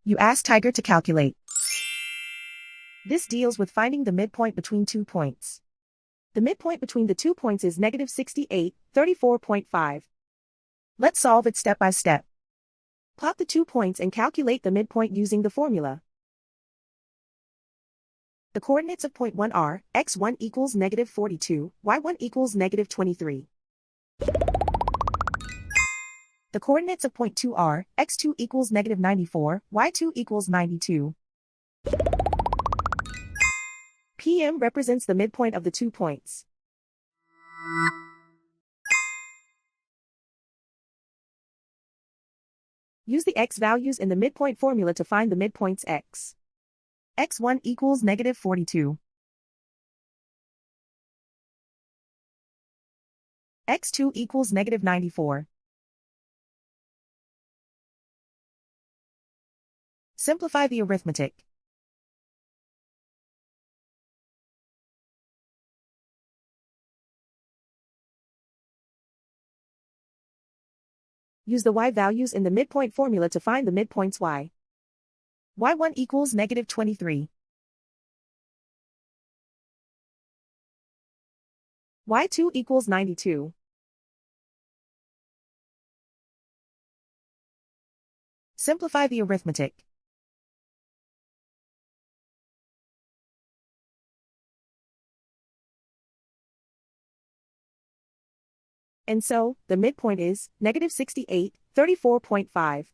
You ask Tiger to calculate. This deals with finding the midpoint between 2 points. The midpoint between the 2 points is negative 68, 34.5. Let's solve it step by step. Plot the 2 points and calculate the midpoint using the formula. The coordinates of point 1 are, x1 equals negative 42, y1 equals negative 23. The coordinates of point 2 are, x2 equals negative 94, y2 equals 92. PM represents the midpoint of the 2 points. Use the x values in the midpoint formula to find the midpoints x. x1 equals negative 42. x2 equals negative 94. Simplify the arithmetic. Use the y values in the midpoint formula to find the midpoints y. y1 equals negative 23. y2 equals 92. Simplify the arithmetic. And so, the midpoint is negative 68, 34.5.